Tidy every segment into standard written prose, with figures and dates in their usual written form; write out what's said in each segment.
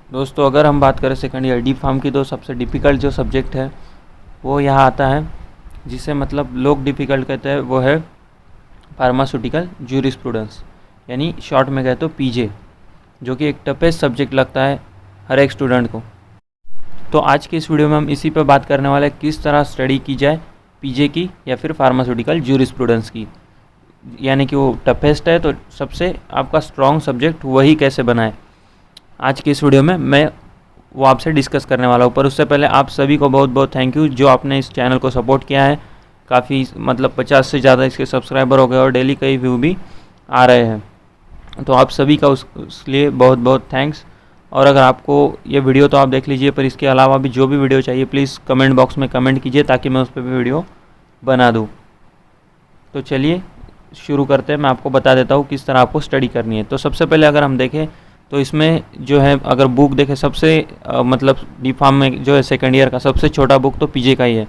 दोस्तों, अगर हम बात करें सेकंड ईयर डी फार्म की, तो सबसे डिफ़िकल्ट जो सब्जेक्ट है वो यहाँ आता है, जिसे मतलब लोग डिफ़िकल्ट कहते हैं, वो है फार्मास्यूटिकल ज्यूरिस्प्रूडेंस, यानी शॉर्ट में कहे तो पीजे, जो कि एक टफेस्ट सब्जेक्ट लगता है हर एक स्टूडेंट को। तो आज के इस वीडियो में हम इसी पर बात करने वाले हैं, किस तरह स्टडी की जाए पीजे की या फिर फार्मास्यूटिकल ज्यूरिस्प्रूडेंस की, यानी कि वो टफेस्ट है तो सबसे आपका स्ट्रॉन्ग सब्जेक्ट वही कैसे बनाए। आज की इस वीडियो में मैं वो आपसे डिस्कस करने वाला हूँ। पर उससे पहले आप सभी को बहुत बहुत थैंक यू जो आपने इस चैनल को सपोर्ट किया है। काफ़ी मतलब 50 से ज़्यादा इसके सब्सक्राइबर हो गए और डेली कई व्यू भी आ रहे हैं, तो आप सभी का उसके लिए बहुत बहुत थैंक्स। और अगर आपको ये वीडियो तो आप देख लीजिए, पर इसके अलावा भी जो भी वीडियो चाहिए प्लीज़ कमेंट बॉक्स में कमेंट कीजिए, ताकि मैं उस पर भी वीडियो बना दूँ। तो चलिए शुरू करते हैं। मैं आपको बता देता हूँ किस तरह आपको स्टडी करनी है। तो सबसे पहले अगर हम देखें तो इसमें जो है, अगर बुक देखें, सबसे मतलब डी फार्म में जो है सेकंड ईयर का सबसे छोटा बुक तो पीजे का ही है,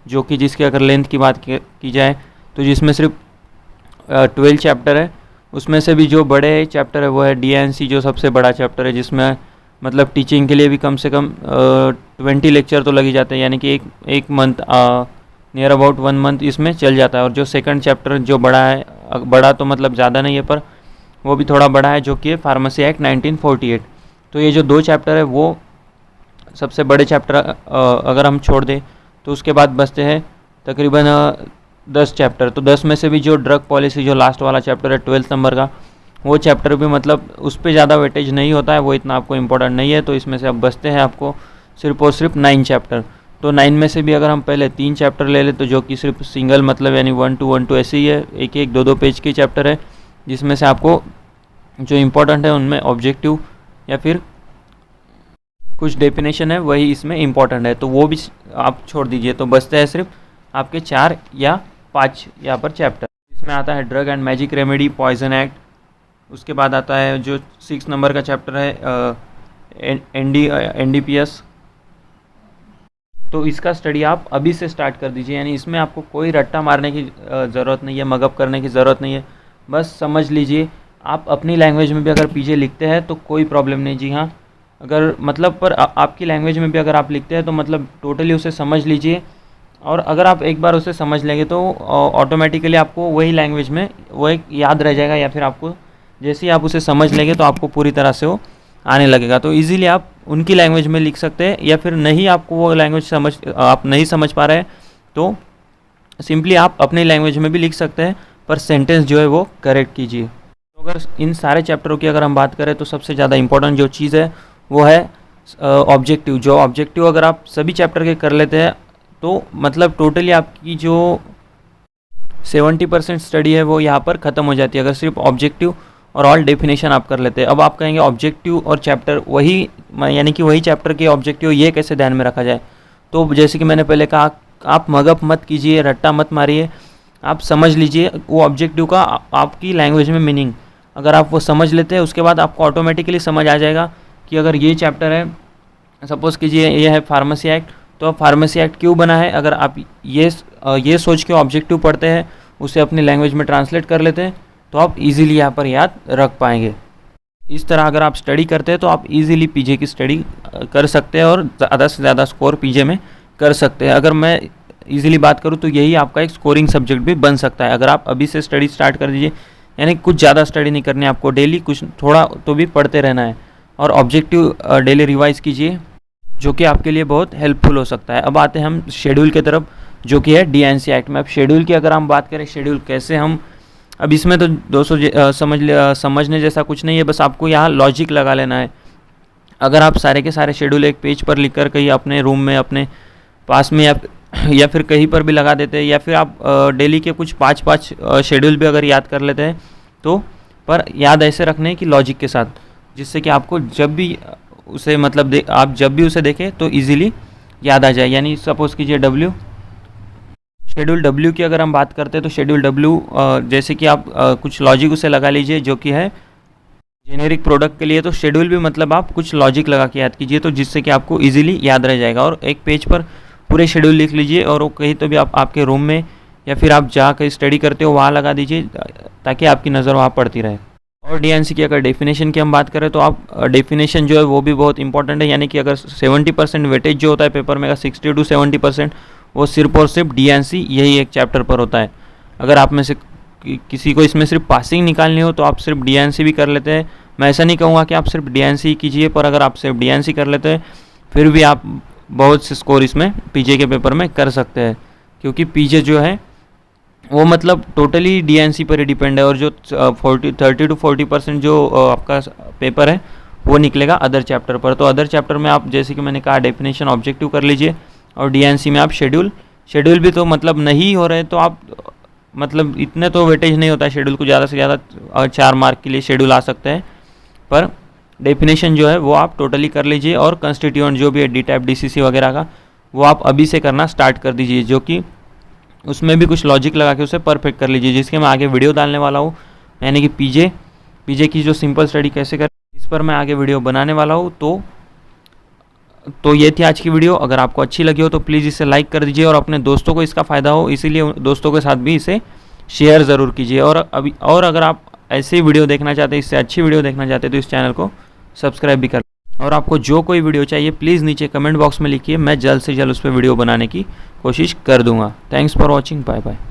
जो कि जिसकी अगर लेंथ की बात की जाए तो जिसमें सिर्फ 12 चैप्टर है। उसमें से भी जो बड़े चैप्टर है वो है डीएनसी, जो सबसे बड़ा चैप्टर है, जिसमें मतलब टीचिंग के लिए भी कम से कम 20 लेक्चर तो लग ही जाते हैं, यानी कि एक मंथ, नियर अबाउट 1 मंथ इसमें चल जाता है। और जो सेकंड चैप्टर जो बड़ा है, बड़ा तो मतलब ज़्यादा नहीं है पर वो भी थोड़ा बड़ा है, जो कि है फार्मेसी एक्ट 1948। तो ये जो 2 चैप्टर है वो सबसे बड़े चैप्टर अगर हम छोड़ दें तो उसके बाद बचते हैं तकरीबन 10 चैप्टर। तो 10 में से भी जो ड्रग पॉलिसी जो लास्ट वाला चैप्टर है 12 नंबर का, वो चैप्टर भी मतलब उस पर ज़्यादा वेटेज नहीं होता है, वो इतना आपको इम्पोर्टेंट नहीं है। तो इसमें से अब बचते हैं आपको सिर्फ और सिर्फ 9 चैप्टर। तो 9 में से भी अगर हम पहले 3 चैप्टर ले लें, तो जो कि सिर्फ सिंगल मतलब यानी 1 to 1 ऐसे ही है, एक एक 2 पेज के चैप्टर है, जिसमें से आपको जो इम्पोर्टेंट है उनमें ऑब्जेक्टिव या फिर कुछ डेफिनेशन है वही इसमें इम्पोर्टेंट है, तो वो भी आप छोड़ दीजिए। तो बचते हैं सिर्फ आपके 4 या 5 यहाँ पर चैप्टर। इसमें आता है drug and magic remedy, poison act. उसके बाद आता है जो 6 नंबर का चैप्टर है एनडीपीएस। तो इसका स्टडी आप अभी से स्टार्ट कर दीजिए, यानी इसमें आपको कोई रट्टा मारने की ज़रूरत नहीं है, मगअप करने की ज़रूरत नहीं है, बस समझ लीजिए। आप अपनी लैंग्वेज में भी अगर पीजे लिखते हैं तो कोई प्रॉब्लम नहीं, जी हाँ, अगर मतलब पर आपकी लैंग्वेज में भी अगर आप लिखते हैं तो मतलब टोटली उसे समझ लीजिए। और अगर आप एक बार उसे समझ लेंगे तो ऑटोमेटिकली आपको वही लैंग्वेज में वो एक याद रह जाएगा, या फिर आपको जैसे ही आप उसे समझ लेंगे तो आपको पूरी तरह से वो आने लगेगा। तो इजीली आप उनकी लैंग्वेज में लिख सकते हैं, या फिर नहीं आपको वो लैंग्वेज आप नहीं समझ पा रहे हैं तो सिंपली आप अपनी लैंग्वेज में भी लिख सकते हैं, पर सेंटेंस जो है वो करेक्ट कीजिए। तो अगर इन सारे चैप्टरों की अगर हम बात करें तो सबसे ज़्यादा इंपॉर्टेंट जो चीज़ है वो है ऑब्जेक्टिव। जो ऑब्जेक्टिव अगर आप सभी चैप्टर के कर लेते हैं तो मतलब टोटली आपकी जो 70% स्टडी है वो यहाँ पर ख़त्म हो जाती है, अगर सिर्फ ऑब्जेक्टिव और ऑल डेफिनेशन आप कर लेते हैं। अब आप कहेंगे ऑब्जेक्टिव और चैप्टर वही, यानी कि वही चैप्टर के ऑब्जेक्टिव, ये कैसे ध्यान में रखा जाए। तो जैसे कि मैंने पहले कहा, आप मगअप मत कीजिए, रट्टा मत मारिए, आप समझ लीजिए वो ऑब्जेक्टिव का आपकी लैंग्वेज में मीनिंग। अगर आप वो समझ लेते हैं उसके बाद आपको ऑटोमेटिकली समझ आ जाएगा कि अगर ये चैप्टर है, सपोज़ कीजिए ये है फार्मेसी एक्ट, तो अब फार्मेसी एक्ट क्यों बना है, अगर आप ये सोच के ऑब्जेक्टिव पढ़ते हैं, उसे अपनी लैंग्वेज में ट्रांसलेट कर लेते हैं, तो आप इजीली यहाँ पर याद रख पाएंगे। इस तरह अगर आप स्टडी करते हैं तो आप इजीली पीजे की स्टडी कर सकते हैं और ज़्यादा से ज़्यादा स्कोर पीजे में कर सकते हैं। अगर मैं इजीली बात करूँ तो यही आपका एक स्कोरिंग सब्जेक्ट भी बन सकता है, अगर आप अभी से स्टडी स्टार्ट कर दीजिए। यानी कुछ ज़्यादा स्टडी नहीं करनी है आपको, डेली कुछ थोड़ा तो भी पढ़ते रहना है, और ऑब्जेक्टिव डेली रिवाइज कीजिए, जो कि आपके लिए बहुत हेल्पफुल हो सकता है। अब आते हैं हम शेड्यूल की तरफ, जो कि है डीएनसी एक्ट में। अब शेड्यूल की अगर हम बात करें, शेड्यूल कैसे हम, अब इसमें तो दोस्तों समझने जैसा कुछ नहीं है, बस आपको यहाँ लॉजिक लगा लेना है। अगर आप सारे के सारे शेड्यूल एक पेज पर लिख कर कहीं अपने रूम में, अपने पास में या फिर कहीं पर भी लगा देते हैं, या फिर आप डेली के कुछ 5 शेड्यूल भी अगर याद कर लेते हैं तो, पर याद ऐसे रखने कि लॉजिक के साथ, जिससे कि आपको जब भी उसे मतलब आप जब भी उसे देखें तो इजीली याद आ जाए। यानी सपोज़ कीजिए शेड्यूल डब्ल्यू की अगर हम बात करते हैं तो शेड्यूल डब्ल्यू जैसे कि आप कुछ लॉजिक उसे लगा लीजिए, जो कि है जेनेरिक प्रोडक्ट के लिए। तो शेड्यूल भी मतलब आप कुछ लॉजिक लगा के याद कीजिए, तो जिससे कि आपको इजीली याद रह जाएगा। और एक पेज पर पूरे शेड्यूल लिख लीजिए, और वो कहीं तो भी आप आपके रूम में या फिर आप जहाँ कहीं स्टडी करते हो वहाँ लगा दीजिए, ताकि आपकी नज़र वहाँ पड़ती रहे। और डीएनसी की अगर डेफिनेशन की हम बात करें तो आप डेफिनेशन जो है वो भी बहुत इंपॉर्टेंट है, यानी कि अगर 70% वेटेज जो होता है पेपर में का 60 to 70% वो सिर्फ और सिर्फ डीएनसी यही एक चैप्टर पर होता है। अगर आप में से किसी को इसमें सिर्फ पासिंग निकालनी हो तो आप सिर्फ डीएनसी भी कर लेते हैं। मैं ऐसा नहीं कहूँगा कि आप सिर्फ डीएनसी कीजिए, पर अगर आप सिर्फ डीएनसी कर लेते हैं फिर भी आप बहुत से स्कोर इसमें पीजे के पेपर में कर सकते हैं, क्योंकि पीजे जो है वो मतलब टोटली डीएनसी पर ही डिपेंड है। और जो 30 to 40% जो आपका पेपर है वो निकलेगा अदर चैप्टर पर। तो अदर चैप्टर में आप जैसे कि मैंने कहा डेफिनेशन ऑब्जेक्टिव कर लीजिए, और डीएनसी में आप शेड्यूल भी तो मतलब नहीं हो रहे तो आप मतलब इतने तो वेटेज नहीं होता है शेड्यूल को, ज़्यादा से ज़्यादा 4 मार्क के लिए शेड्यूल आ सकते हैं, पर डेफिनेशन जो है वो आप टोटली कर लीजिए। और कंस्टिट्यूएंट जो भी है डी टाइप डीसीसी वगैरह का वो आप अभी से करना स्टार्ट कर दीजिए, जो कि उसमें भी कुछ लॉजिक लगा के उसे परफेक्ट कर लीजिए, जिसके मैं आगे वीडियो डालने वाला हूँ, यानी कि पीजे की जो सिंपल स्टडी कैसे करें इस पर मैं आगे वीडियो बनाने वाला हूँ। तो ये थी आज की वीडियो। अगर आपको अच्छी लगी हो तो प्लीज़ इसे लाइक कर दीजिए और अपने दोस्तों को इसका फ़ायदा हो इसीलिए दोस्तों के साथ भी इसे शेयर ज़रूर कीजिए। और अगर आप ऐसे ही वीडियो देखना चाहते हैं, इससे अच्छी वीडियो देखना चाहते हैं, तो इस चैनल को सब्सक्राइब भी कर। और आपको जो कोई वीडियो चाहिए प्लीज़ नीचे कमेंट बॉक्स में लिखिए, मैं जल्द से जल्द उस पर वीडियो बनाने की कोशिश कर दूंगा। Thanks for watching, bye bye.